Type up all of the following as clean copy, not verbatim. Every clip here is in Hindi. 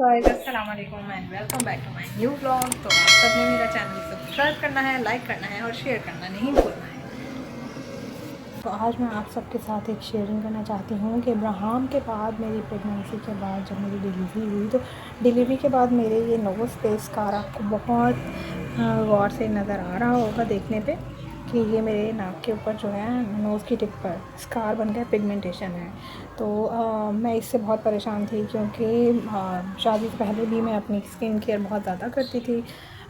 गाइस, अस्सलाम वालेकुम and welcome back to my new vlog. तो आप सबने मेरा चैनल सब्सक्राइब करना है, लाइक करना है और शेयर करना नहीं भूलना है। तो आज मैं आप सबके साथ एक शेयरिंग करना चाहती हूँ कि अब्राहम के बाद मेरी प्रेगनेंसी के बाद जब मेरी डिलीवरी हुई तो डिलीवरी के बाद मेरे ये नोज़ पे स्कार आपको बहुत गौर से नज़र आ रहा होगा देखने पे कि ये मेरे नाक के ऊपर जो है नोज़ की टिप पर स्कार बन गया, पिगमेंटेशन है। तो मैं इससे बहुत परेशान थी क्योंकि शादी से पहले भी मैं अपनी स्किन केयर बहुत ज़्यादा करती थी।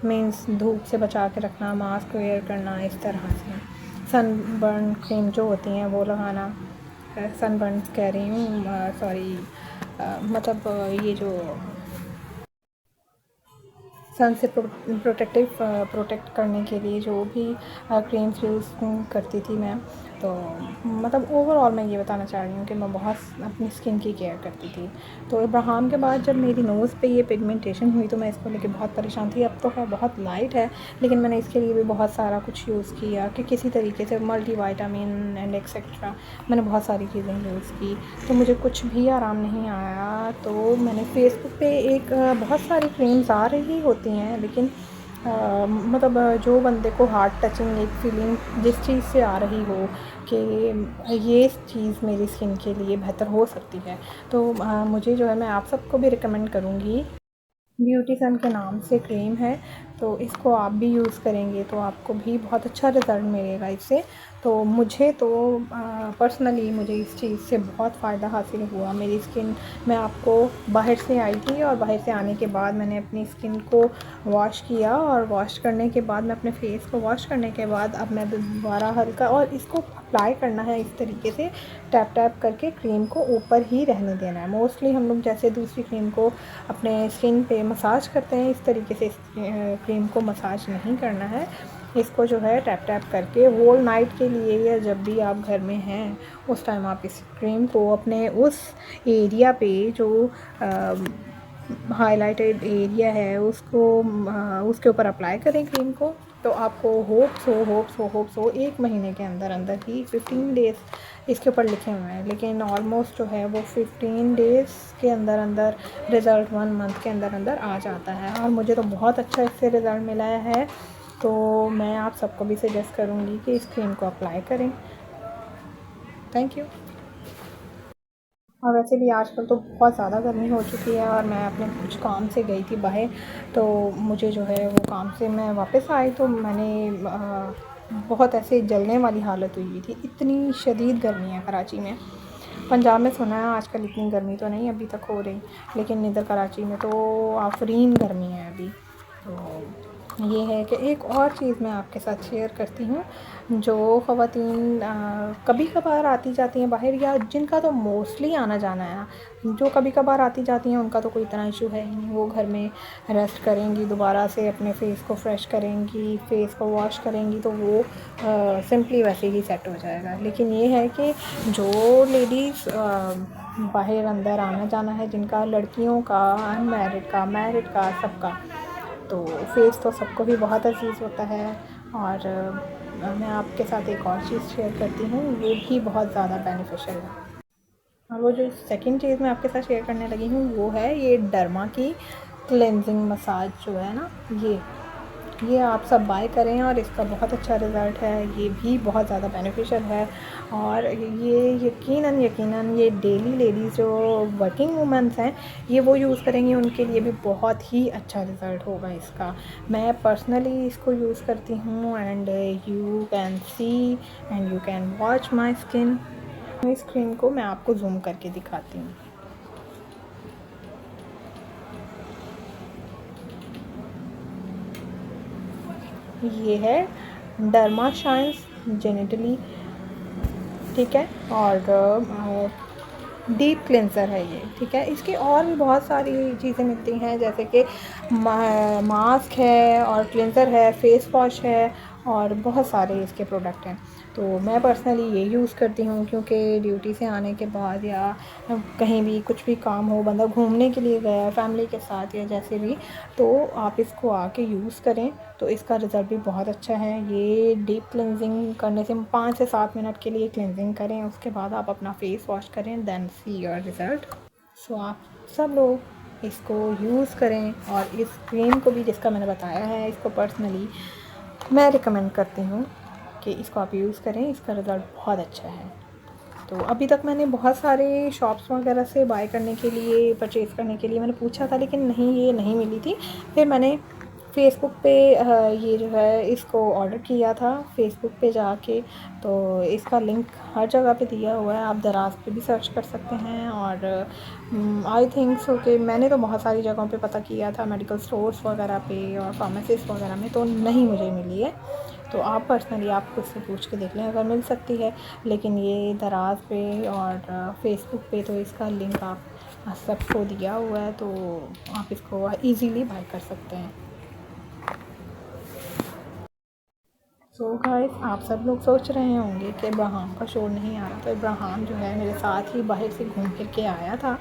मीन्स धूप से बचा के रखना, मास्क वेयर करना, इस तरह से सनबर्न क्रीम जो होती हैं वो लगाना। सनबर्न कह रही हूँ, सॉरी, मतलब ये जो सन से प्रोटेक्ट करने के लिए जो भी क्रीम्स यूज़ करती थी मैं। तो मतलब ओवरऑल मैं ये बताना चाह रही हूँ कि मैं बहुत अपनी स्किन की केयर करती थी। तो इब्राहिम के बाद जब मेरी नोज़ पे ये पिगमेंटेशन हुई तो मैं इसको लेके बहुत परेशान थी। अब तो है बहुत लाइट है, लेकिन मैंने इसके लिए भी बहुत सारा कुछ यूज़ किया कि किसी तरीके से मल्टीविटामिन एंड एक्सेट्रा मैंने बहुत सारी चीज़ें यूज़ की, तो मुझे कुछ भी आराम नहीं आया। तो मैंने फ़ेसबुक पे एक बहुत सारी क्रीम्स आ रही होती हैं, लेकिन मतलब जो बंदे को हार्ट टचिंग एक फीलिंग जिस चीज़ से आ रही हो कि ये चीज़ मेरी स्किन के लिए बेहतर हो सकती है, तो मुझे जो है मैं आप सबको भी रिकमेंड करूँगी। ब्यूटी सन के नाम से क्रीम है, तो इसको आप भी यूज़ करेंगे तो आपको भी बहुत अच्छा रिज़ल्ट मिलेगा इससे। तो मुझे तो पर्सनली मुझे इस चीज़ से बहुत फ़ायदा हासिल हुआ। मेरी स्किन, मैं आपको, बाहर से आई थी और बाहर से आने के बाद मैंने अपनी स्किन को वॉश किया और वॉश करने के बाद मैं अपने फेस को वॉश करने के बाद अब मैं दोबारा हल्का और इसको अप्लाई करना है इस तरीके से, टैप टैप करके क्रीम को ऊपर ही रहने देना है। मोस्टली हम लोग जैसे दूसरी क्रीम को अपने स्किन पे मसाज करते हैं, इस तरीके से इस क्रीम को मसाज नहीं करना है। इसको जो है टैप टैप करके होल नाइट के लिए या जब भी आप घर में हैं उस टाइम आप इस क्रीम को अपने उस एरिया पे जो हाइलाइटेड एरिया है उसको उसके ऊपर अप्लाई करें क्रीम को। तो आपको होप्स हो 1 महीने के अंदर अंदर ही 15 डेज़ इसके ऊपर लिखे हुए हैं, लेकिन ऑलमोस्ट जो है वो 15 डेज़ के अंदर अंदर रिज़ल्ट 1 मंथ के अंदर अंदर आ जाता है और मुझे तो बहुत अच्छा इससे रिज़ल्ट मिला है। तो मैं आप सबको भी सजेस्ट करूँगी कि इस क्रीम को अप्लाई करें। Thank you. और वैसे भी आजकल तो बहुत ज़्यादा गर्मी हो चुकी है और मैं अपने कुछ काम से गई थी बाहर, तो मुझे जो है वो काम से मैं वापस आई तो मैंने बहुत ऐसे जलने वाली हालत हुई थी। इतनी शदीद गर्मी है कराची में। पंजाब में सुना है आजकल इतनी गर्मी तो नहीं अभी तक हो रही, लेकिन इधर कराची में तो आफरीन गर्मी है अभी। तो ये है कि एक और चीज़ मैं आपके साथ शेयर करती हूँ। जो ख़वातीन कभी कभार आती जाती हैं बाहर, या जिनका तो मोस्टली आना जाना है ना, जो कभी कभार आती जाती हैं उनका तो कोई इतना इशू है ही नहीं। वो घर में रेस्ट करेंगी, दोबारा से अपने फेस को फ्रेश करेंगी, फेस को वॉश करेंगी तो वो सिंपली वैसे ही सेट हो जाएगा। लेकिन ये है कि जो लेडीज़ बाहर अंदर आना जाना है, जिनका, लड़कियों का, अनमैरिड का, मैरिड का, सबका, तो फेस तो सबको भी बहुत अजीज़ होता है। और मैं आपके साथ एक और चीज़ शेयर करती हूँ, वो भी बहुत ज़्यादा बेनिफिशियल है। और वो जो सेकंड चीज़ मैं आपके साथ शेयर करने लगी हूँ वो है ये डर्मा की क्लेंजिंग मसाज जो है ना, ये आप सब बाय करें और इसका बहुत अच्छा रिज़ल्ट है। ये भी बहुत ज़्यादा बेनिफिशियल है और ये यकीनन ये डेली लेडीज़ जो वर्किंग वूमेंस हैं ये वो यूज़ करेंगी, उनके लिए भी बहुत ही अच्छा रिज़ल्ट होगा इसका। मैं पर्सनली इसको यूज़ करती हूँ and you can see and you can watch my skin. इस क्रीम को मैं आपको जूम करके दिखाती हूँ। ये है डर्मा शाइन्स जेनेटली, ठीक है, और डीप क्लेंसर है ये, ठीक है। इसकी और भी बहुत सारी चीज़ें मिलती हैं जैसे कि मास्क है और क्लेंसर है, फेस वॉश है और बहुत सारे इसके प्रोडक्ट हैं। तो मैं पर्सनली ये यूज़ करती हूँ क्योंकि ड्यूटी से आने के बाद या कहीं भी कुछ भी काम हो, बंदा घूमने के लिए गया है फैमिली के साथ या जैसे भी, तो आप इसको आके यूज़ करें तो इसका रिज़ल्ट भी बहुत अच्छा है। ये डीप क्लेंजिंग करने से 5 से 7 मिनट के लिए क्लेंजिंग करें, उसके बाद आप अपना फेस वॉश करें, देन सी योर रिज़ल्ट। सो आप सब लोग इसको यूज़ करें। और इस क्रीम को भी जिसका मैंने बताया है, इसको पर्सनली मैं रिकमेंड करती हूँ कि इसको आप यूज़ करें, इसका रिज़ल्ट बहुत अच्छा है। तो अभी तक मैंने बहुत सारे शॉप्स वगैरह से बाय करने के लिए, परचेज़ करने के लिए मैंने पूछा था, लेकिन ये नहीं मिली थी। फिर मैंने फ़ेसबुक पे ये जो है इसको ऑर्डर किया था फ़ेसबुक पे जाके। तो इसका लिंक हर जगह पे दिया हुआ है, आप दराज़ पे भी सर्च कर सकते हैं। और आई थिंक सो कि मैंने तो बहुत सारी जगहों पे पता किया था, मेडिकल स्टोर्स वगैरह पे और फार्मेसीज़ वगैरह में, तो नहीं मुझे मिली है। तो आप पर्सनली आप खुद से पूछ के देख लें अगर मिल सकती है। लेकिन ये दराज़ पे और फ़ेसबुक पे तो इसका लिंक आप सबको दिया हुआ है, तो आप इसको ईज़िली बाय कर सकते हैं। सो गाइस, आप सब लोग सोच रहे होंगे कि इब्राहिम का शोर नहीं आ रहा। तो इब्राहिम जो है मेरे साथ ही बाहर से घूम फिर के आया था,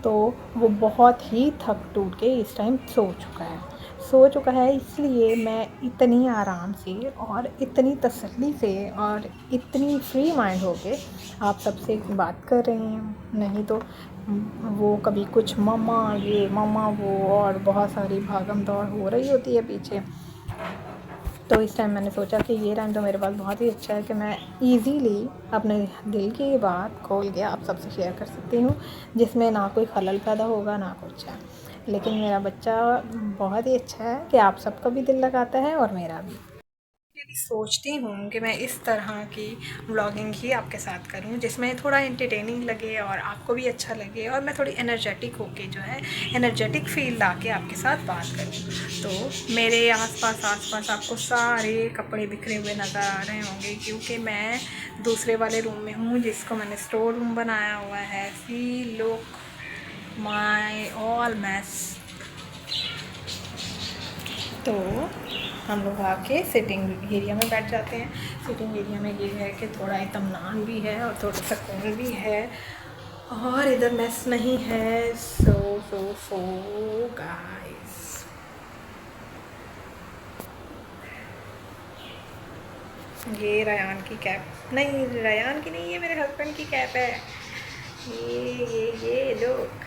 तो वो बहुत ही थक टूट के इस टाइम सो चुका है। इसलिए मैं इतनी आराम से और इतनी तसल्ली से और इतनी फ्री माइंड होके आप सबसे बात कर रही हूँ। नहीं तो वो कभी कुछ मम्मा ये मम्मा वो और बहुत सारी भागम दौड़ हो रही होती है पीछे। तो इस टाइम मैंने सोचा कि ये टाइम तो मेरे पास बहुत ही अच्छा है कि मैं इजीली अपने दिल की बात खोल के आप सबसे शेयर कर सकती हूँ, जिसमें ना कोई खलल पैदा होगा ना कुछ है। लेकिन मेरा बच्चा बहुत ही अच्छा है कि आप सबका भी दिल लगाता है और मेरा भी। सोचती हूँ कि मैं इस तरह की व्लॉगिंग ही आपके साथ करूँ, जिसमें थोड़ा एंटरटेनिंग लगे और आपको भी अच्छा लगे, और मैं थोड़ी एनर्जेटिक होके जो है एनर्जेटिक फील ला के आपके साथ बात करूँ। तो मेरे आसपास आपको सारे कपड़े बिखरे हुए नज़र आ रहे होंगे, क्योंकि मैं दूसरे वाले रूम में हूँ जिसको मैंने स्टोर रूम बनाया हुआ है। See look my all mess. तो हम लोग आके सिटिंग एरिया में बैठ जाते हैं। सिटिंग एरिया में ये है कि थोड़ा इत्मीनान भी है और थोड़ा सुकून भी है, और इधर मेस नहीं है। सो गाइस, ये रयान की कैप नहीं, रयान की नहीं, ये मेरे हस्बैंड की कैप है। ये लोग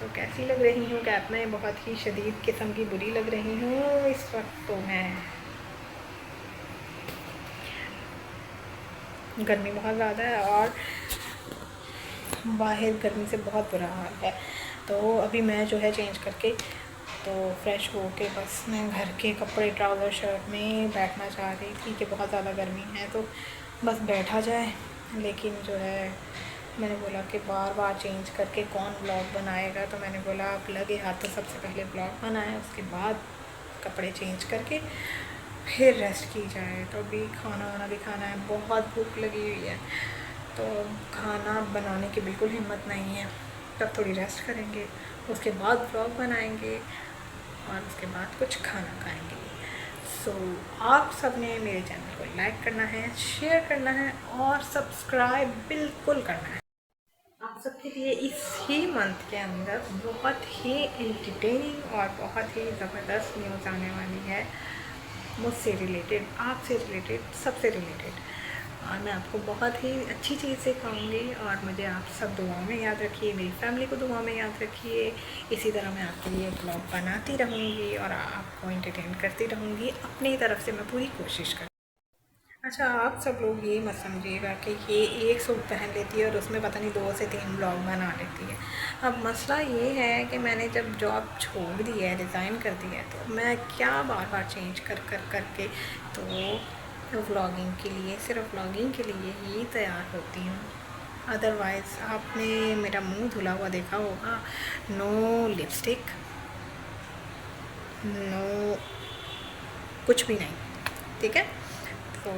तो कैसी लग रही हूँ कैप में? बहुत ही शदीद किस्म की बुरी लग रही हूँ इस वक्त। तो मैं, गर्मी बहुत ज़्यादा है और बाहर गर्मी से बहुत बुरा हाल है। तो अभी मैं जो है चेंज करके तो फ्रेश हो के बस मैं घर के कपड़े ट्राउज़र शर्ट में बैठना चाह रही थी कि बहुत ज़्यादा गर्मी है तो बस बैठा जाए। लेकिन जो है मैंने बोला कि बार बार चेंज करके कौन ब्लॉग बनाएगा, तो मैंने बोला आप लगे हाथ तो सबसे पहले ब्लॉग बनाएं, उसके बाद कपड़े चेंज करके फिर रेस्ट की जाए। तो अभी खाना वाना भी खाना है, बहुत भूख लगी हुई है, तो खाना बनाने की बिल्कुल हिम्मत नहीं है। तब थोड़ी रेस्ट करेंगे, उसके बाद ब्लॉग बनाएंगे और उसके बाद कुछ खाना खाएंगे। सो आप सब ने मेरे चैनल को लाइक करना है, शेयर करना है और सब्सक्राइब बिल्कुल करना है। आप सबके लिए इस ही मंथ के अंदर बहुत ही एंटरटेनिंग और बहुत ही ज़बरदस्त न्यूज़ आने वाली है, मुझसे रिलेटेड, आपसे रिलेटेड, सबसे रिलेटेड। और मैं आपको बहुत ही अच्छी चीज़ सिखाऊंगी, और मुझे आप सब दुआओं में याद रखिए, मेरी फैमिली को दुआओं में याद रखिए। इसी तरह मैं आपके लिए ब्लॉग बनाती रहूँगी और आपको एंटरटेन करती रहूँगी। अपनी तरफ से मैं पूरी कोशिश करूँ। अच्छा, आप सब लोग ये मत समझिएगा कि ये एक सूट पहन लेती है और उसमें पता नहीं 2 से 3 ब्लॉग बना लेती है। अब मसला ये है कि मैंने जब जॉब छोड़ दी है, रिज़ाइन कर दिया है, तो मैं क्या बार बार चेंज कर के तो व्लॉगिंग के लिए, सिर्फ व्लॉगिंग के लिए ही तैयार होती हूँ। अदरवाइज़ आपने मेरा मुंह धुला हुआ देखा होगा, नो लिपस्टिक, नो कुछ भी नहीं, ठीक है। तो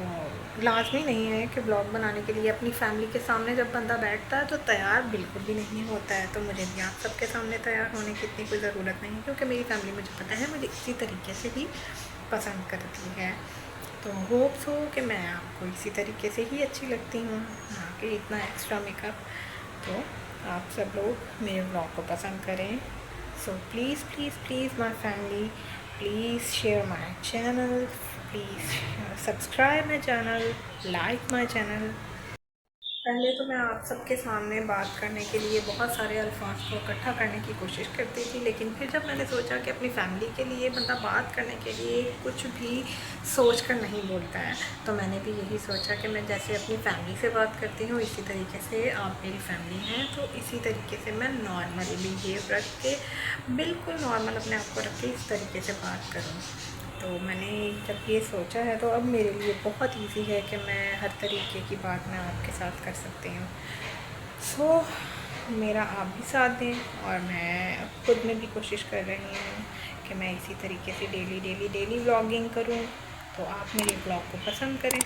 लाजमी नहीं है कि ब्लॉग बनाने के लिए अपनी फैमिली के सामने जब बंदा बैठता है तो तैयार बिल्कुल भी नहीं होता है। तो मुझे भी आप सबके सामने तैयार होने की इतनी कोई ज़रूरत नहीं है, क्योंकि मेरी फैमिली मुझे पता है मुझे इसी तरीके से ही पसंद करती है। तो होप्स हो कि मैं आपको इसी तरीके से ही अच्छी लगती हूँ, ना कि इतना एक्स्ट्रा मेकअप। तो आप सब लोग मेरे ब्लॉग को पसंद करें। So please please please my family, please share my channel, please subscribe my channel, like my channel, पहले तो मैं आप सबके सामने बात करने के लिए बहुत सारे अल्फाज को इकट्ठा करने की कोशिश करती थी, लेकिन फिर जब मैंने सोचा कि अपनी फैमिली के लिए बंदा बात करने के लिए कुछ भी सोच कर नहीं बोलता है, तो मैंने भी यही सोचा कि मैं जैसे अपनी फैमिली से बात करती हूँ इसी तरीके से आप मेरी फैमिली हैं, तो इसी तरीके से मैं नॉर्मली बिहेव रख के, बिल्कुल नॉर्मल अपने आप को रख के इस तरीके से बात करूँ। तो मैंने जब ये सोचा है तो अब मेरे लिए बहुत इजी है कि मैं हर तरीके की बात मैं आपके साथ कर सकती हूँ। सो मेरा आप भी साथ दें, और मैं खुद में भी कोशिश कर रही हूँ कि मैं इसी तरीके से डेली व्लॉगिंग करूँ, तो आप मेरे ब्लॉग को पसंद करें।